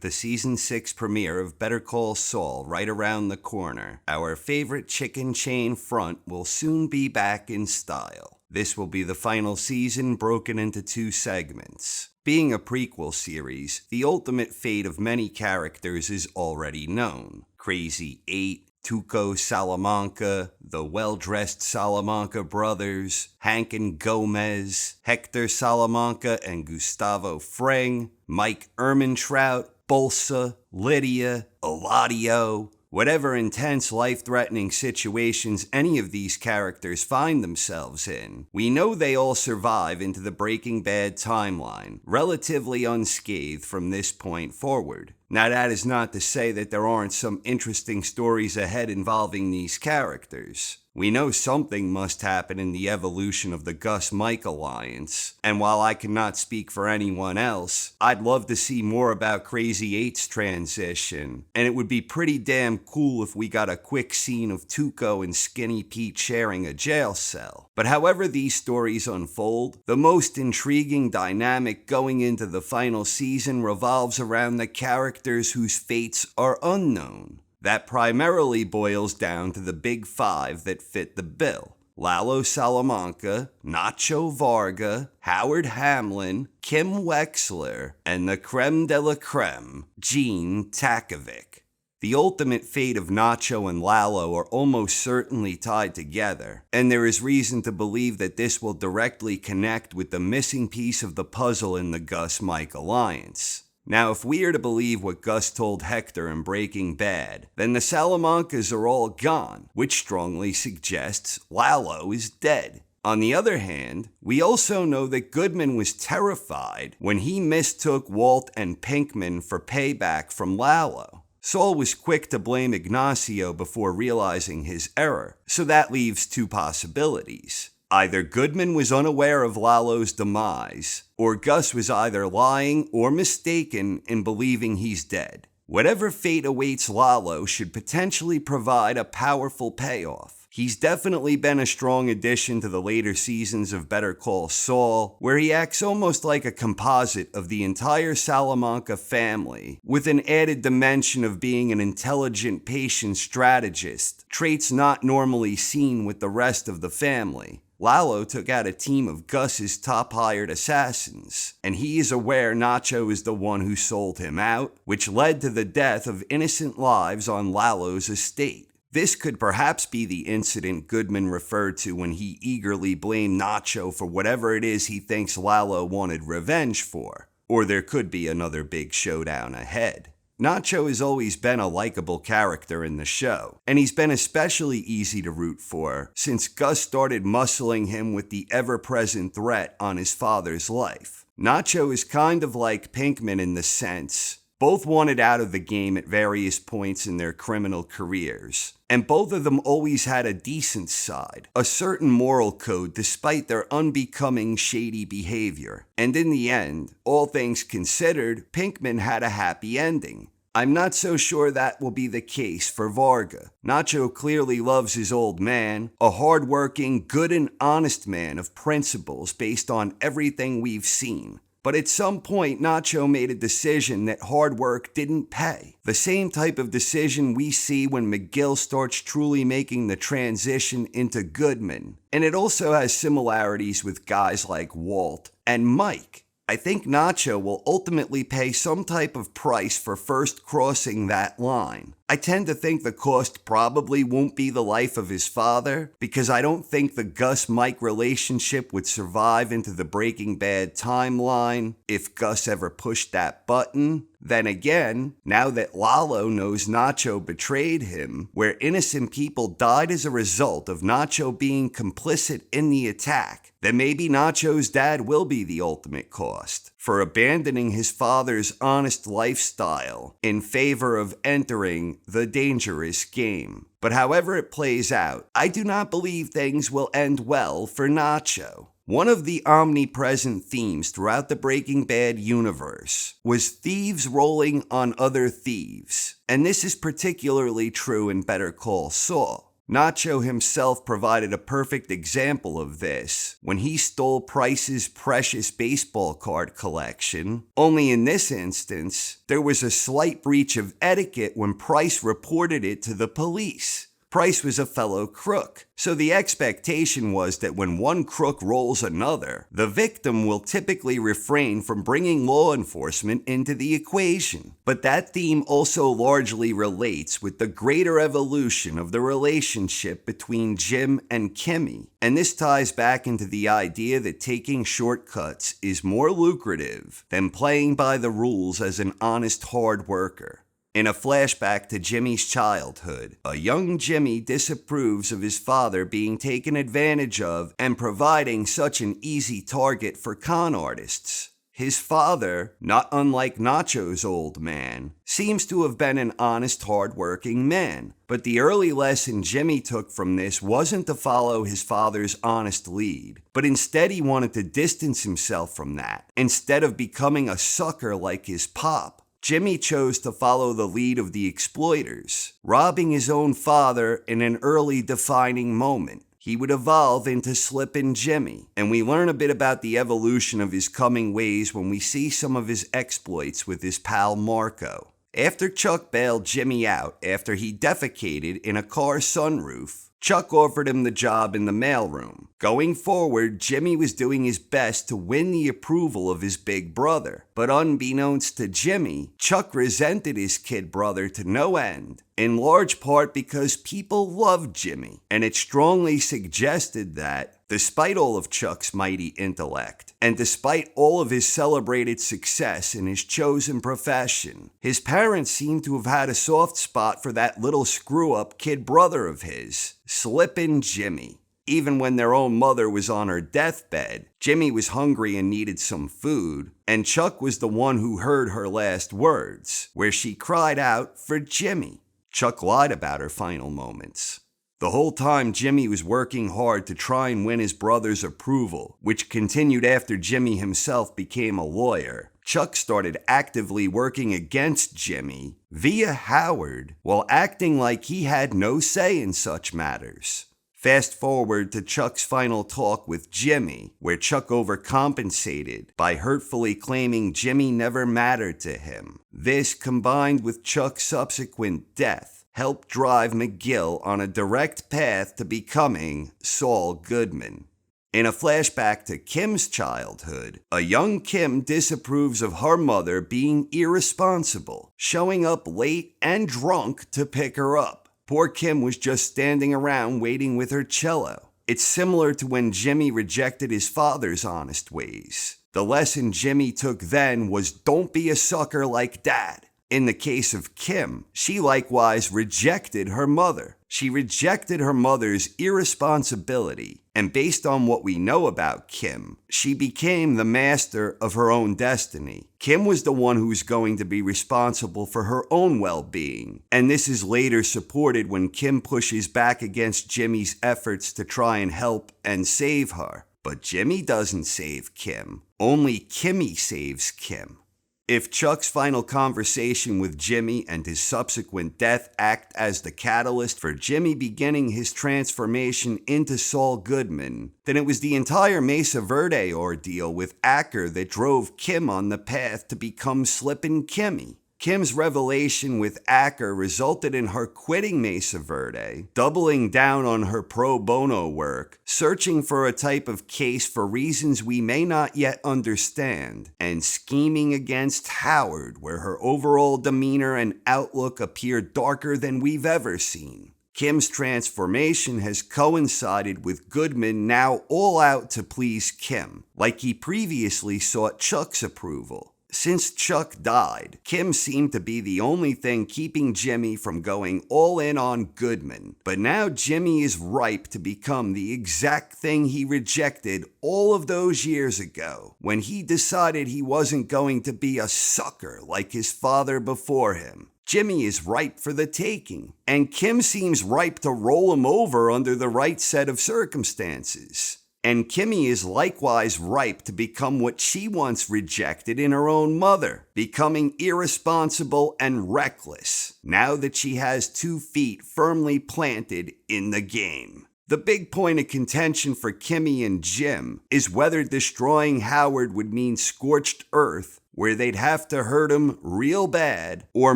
the Season 6 premiere of Better Call Saul right around the corner, our favorite chicken chain front will soon be back in style. This will be the final season broken into 2 segments. Being a prequel series, the ultimate fate of many characters is already known. Crazy 8, Tuco Salamanca, the well-dressed Salamanca brothers, Hank and Gomez, Hector Salamanca and Gustavo Fring, Mike Ehrmantraut, Bolsa, Lydia, Eladio. Whatever intense, life-threatening situations any of these characters find themselves in, we know they all survive into the Breaking Bad timeline, relatively unscathed from this point forward. Now, that is not to say that there aren't some interesting stories ahead involving these characters. We know something must happen in the evolution of the Gus-Mike alliance, and while I cannot speak for anyone else, I'd love to see more about Crazy 8's transition, and it would be pretty damn cool if we got a quick scene of Tuco and Skinny Pete sharing a jail cell. But however these stories unfold, the most intriguing dynamic going into the final season revolves around the characters whose fates are unknown. That primarily boils down to the big 5 that fit the bill. Lalo Salamanca, Nacho Varga, Howard Hamlin, Kim Wexler, and the creme de la creme, Gene Tackovic. The ultimate fate of Nacho and Lalo are almost certainly tied together, and there is reason to believe that this will directly connect with the missing piece of the puzzle in the Gus-Mike alliance. Now, if we are to believe what Gus told Hector in Breaking Bad, then the Salamancas are all gone, which strongly suggests Lalo is dead. On the other hand, we also know that Goodman was terrified when he mistook Walt and Pinkman for payback from Lalo. Saul was quick to blame Ignacio before realizing his error, so that leaves 2 possibilities. Either Goodman was unaware of Lalo's demise, or Gus was either lying or mistaken in believing he's dead. Whatever fate awaits Lalo should potentially provide a powerful payoff. He's definitely been a strong addition to the later seasons of Better Call Saul, where he acts almost like a composite of the entire Salamanca family, with an added dimension of being an intelligent, patient strategist, traits not normally seen with the rest of the family. Lalo took out a team of Gus's top-hired assassins, and he is aware Nacho is the one who sold him out, which led to the death of innocent lives on Lalo's estate. This could perhaps be the incident Goodman referred to when he eagerly blamed Nacho for whatever it is he thinks Lalo wanted revenge for. Or there could be another big showdown ahead. Nacho has always been a likable character in the show, and he's been especially easy to root for since Gus started muscling him with the ever-present threat on his father's life. Nacho is kind of like Pinkman in the sense both wanted out of the game at various points in their criminal careers, and both of them always had a decent side, a certain moral code despite their unbecoming shady behavior. And in the end, all things considered, Pinkman had a happy ending. I'm not so sure that will be the case for Varga. Nacho clearly loves his old man, a hardworking, good and honest man of principles based on everything we've seen. But at some point, Nacho made a decision that hard work didn't pay. The same type of decision we see when McGill starts truly making the transition into Goodman. And it also has similarities with guys like Walt and Mike. I think Nacho will ultimately pay some type of price for first crossing that line. I tend to think the cost probably won't be the life of his father, because I don't think the Gus-Mike relationship would survive into the Breaking Bad timeline if Gus ever pushed that button. Then again, now that Lalo knows Nacho betrayed him, where innocent people died as a result of Nacho being complicit in the attack, then maybe Nacho's dad will be the ultimate cost for abandoning his father's honest lifestyle in favor of entering the dangerous game. But however it plays out, I do not believe things will end well for Nacho. One of the omnipresent themes throughout the Breaking Bad universe was thieves rolling on other thieves, and this is particularly true in Better Call Saul. Nacho himself provided a perfect example of this when he stole Price's precious baseball card collection. Only in this instance, there was a slight breach of etiquette when Price reported it to the police. Price was a fellow crook, so the expectation was that when one crook rolls another, the victim will typically refrain from bringing law enforcement into the equation. But that theme also largely relates with the greater evolution of the relationship between Jim and Kimmy, and this ties back into the idea that taking shortcuts is more lucrative than playing by the rules as an honest hard worker. In a flashback to Jimmy's childhood, a young Jimmy disapproves of his father being taken advantage of and providing such an easy target for con artists. His father, not unlike Nacho's old man, seems to have been an honest, hard-working man. But the early lesson Jimmy took from this wasn't to follow his father's honest lead, but instead he wanted to distance himself from that, instead of becoming a sucker like his pop. Jimmy chose to follow the lead of the exploiters, robbing his own father in an early defining moment. He would evolve into Slippin' Jimmy, and we learn a bit about the evolution of his coming ways when we see some of his exploits with his pal Marco. After Chuck bailed Jimmy out after he defecated in a car sunroof, Chuck offered him the job in the mailroom. Going forward, Jimmy was doing his best to win the approval of his big brother. But unbeknownst to Jimmy, Chuck resented his kid brother to no end, in large part because people loved Jimmy, and it strongly suggested that, despite all of Chuck's mighty intellect, and despite all of his celebrated success in his chosen profession, his parents seemed to have had a soft spot for that little screw-up kid brother of his, Slippin' Jimmy. Even when their own mother was on her deathbed, Jimmy was hungry and needed some food, and Chuck was the one who heard her last words, where she cried out for Jimmy. Chuck lied about her final moments. The whole time Jimmy was working hard to try and win his brother's approval, which continued after Jimmy himself became a lawyer. Chuck started actively working against Jimmy via Howard while acting like he had no say in such matters. Fast forward to Chuck's final talk with Jimmy, where Chuck overcompensated by hurtfully claiming Jimmy never mattered to him. This, combined with Chuck's subsequent death, helped drive McGill on a direct path to becoming Saul Goodman. In a flashback to Kim's childhood, a young Kim disapproves of her mother being irresponsible, showing up late and drunk to pick her up. Poor Kim was just standing around waiting with her cello. It's similar to when Jimmy rejected his father's honest ways. The lesson Jimmy took then was don't be a sucker like Dad. In the case of Kim, she likewise rejected her mother. She rejected her mother's irresponsibility, and based on what we know about Kim, she became the master of her own destiny. Kim was the one who was going to be responsible for her own well-being, and this is later supported when Kim pushes back against Jimmy's efforts to try and help and save her. But Jimmy doesn't save Kim. Only Kimmy saves Kim. If Chuck's final conversation with Jimmy and his subsequent death act as the catalyst for Jimmy beginning his transformation into Saul Goodman, then it was the entire Mesa Verde ordeal with Acker that drove Kim on the path to become Slippin' Kimmy. Kim's revelation with Acker resulted in her quitting Mesa Verde, doubling down on her pro bono work, searching for a type of case for reasons we may not yet understand, and scheming against Howard, where her overall demeanor and outlook appear darker than we've ever seen. Kim's transformation has coincided with Goodman now all out to please Kim, like he previously sought Chuck's approval. Since Chuck died, Kim seemed to be the only thing keeping Jimmy from going all in on Goodman. But now Jimmy is ripe to become the exact thing he rejected all of those years ago, when he decided he wasn't going to be a sucker like his father before him. Jimmy is ripe for the taking, and Kim seems ripe to roll him over under the right set of circumstances. And Kimmy is likewise ripe to become what she once rejected in her own mother, becoming irresponsible and reckless, now that she has 2 feet firmly planted in the game. The big point of contention for Kimmy and Jim is whether destroying Howard would mean scorched earth, where they'd have to hurt him real bad, or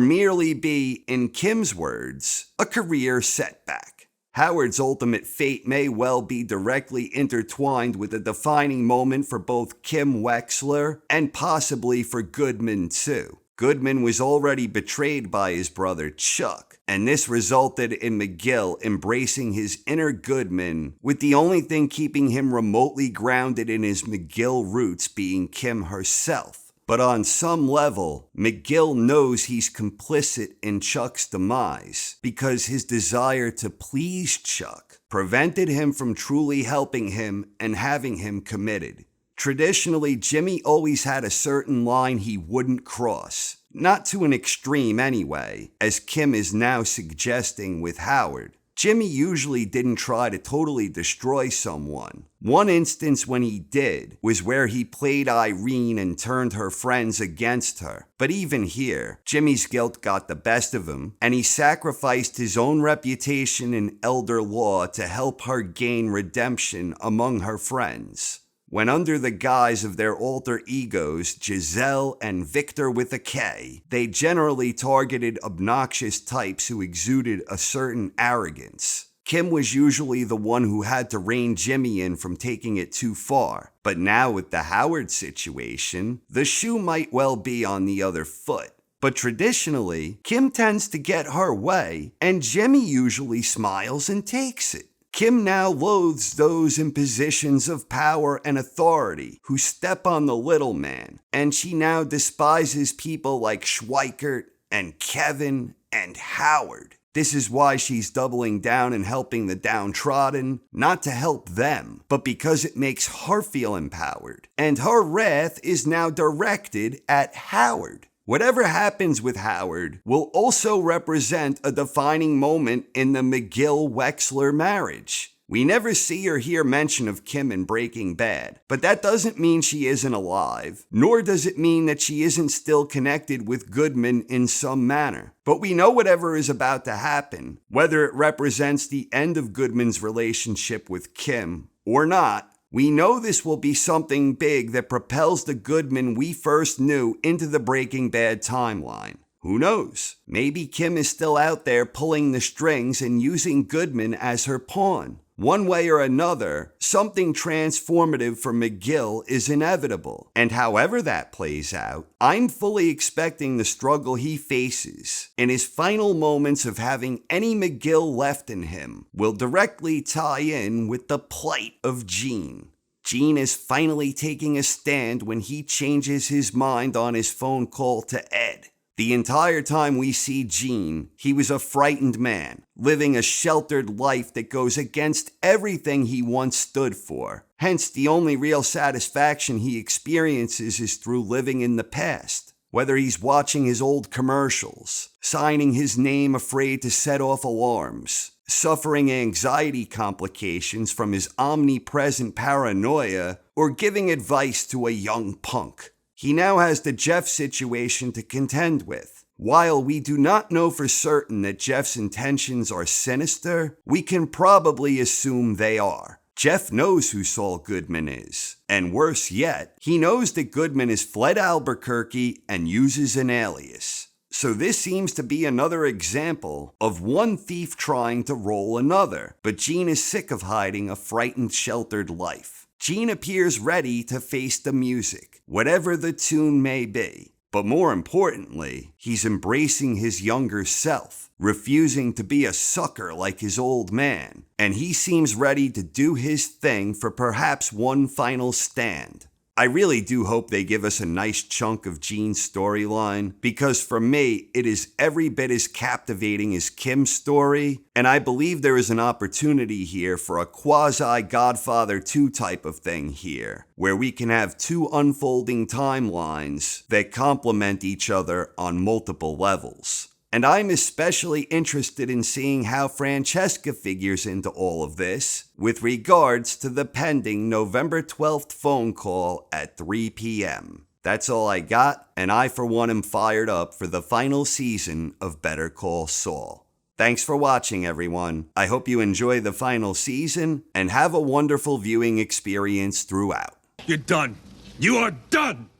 merely be, in Kim's words, a career setback. Howard's ultimate fate may well be directly intertwined with a defining moment for both Kim Wexler and possibly for Goodman too. Goodman was already betrayed by his brother Chuck, and this resulted in McGill embracing his inner Goodman, with the only thing keeping him remotely grounded in his McGill roots being Kim herself. But on some level, McGill knows he's complicit in Chuck's demise because his desire to please Chuck prevented him from truly helping him and having him committed. Traditionally, Jimmy always had a certain line he wouldn't cross, not to an extreme anyway, as Kim is now suggesting with Howard. Jimmy usually didn't try to totally destroy someone. One instance when he did was where he played Irene and turned her friends against her. But even here, Jimmy's guilt got the best of him, and he sacrificed his own reputation in elder law to help her gain redemption among her friends. When under the guise of their alter egos, Giselle and Victor with a K, they generally targeted obnoxious types who exuded a certain arrogance. Kim was usually the one who had to rein Jimmy in from taking it too far. But now with the Howard situation, the shoe might well be on the other foot. But traditionally, Kim tends to get her way, and Jimmy usually smiles and takes it. Kim now loathes those in positions of power and authority who step on the little man, and she now despises people like Schweikert and Kevin and Howard. This is why she's doubling down and helping the downtrodden, not to help them, but because it makes her feel empowered. And her wrath is now directed at Howard. Whatever happens with Howard will also represent a defining moment in the McGill-Wexler marriage. We never see or hear mention of Kim in Breaking Bad, but that doesn't mean she isn't alive, nor does it mean that she isn't still connected with Goodman in some manner. But we know whatever is about to happen, whether it represents the end of Goodman's relationship with Kim or not. We know this will be something big that propels the Goodman we first knew into the Breaking Bad timeline. Who knows? Maybe Kim is still out there pulling the strings and using Goodman as her pawn. One way or another, something transformative for McGill is inevitable. And however that plays out, I'm fully expecting the struggle he faces in his final moments of having any McGill left in him will directly tie in with the plight of Gene. Gene is finally taking a stand when he changes his mind on his phone call to Ed. The entire time we see Gene, he was a frightened man, living a sheltered life that goes against everything he once stood for. Hence, the only real satisfaction he experiences is through living in the past. Whether he's watching his old commercials, signing his name afraid to set off alarms, suffering anxiety complications from his omnipresent paranoia, or giving advice to a young punk. He now has the Jeff situation to contend with. While we do not know for certain that Jeff's intentions are sinister, we can probably assume they are. Jeff knows who Saul Goodman is. And worse yet, he knows that Goodman has fled Albuquerque and uses an alias. So this seems to be another example of one thief trying to roll another. But Gene is sick of hiding a frightened, sheltered life. Gene appears ready to face the music, whatever the tune may be. But more importantly, he's embracing his younger self, refusing to be a sucker like his old man. And he seems ready to do his thing for perhaps one final stand. I really do hope they give us a nice chunk of Gene's storyline, because for me, it is every bit as captivating as Kim's story, and I believe there is an opportunity here for a quasi-Godfather 2 type of thing here, where we can have 2 unfolding timelines that complement each other on multiple levels. And I'm especially interested in seeing how Francesca figures into all of this with regards to the pending November 12th phone call at 3 p.m. That's all I got, and I for one am fired up for the final season of Better Call Saul. Thanks for watching, everyone. I hope you enjoy the final season and have a wonderful viewing experience throughout. You're done. You are done!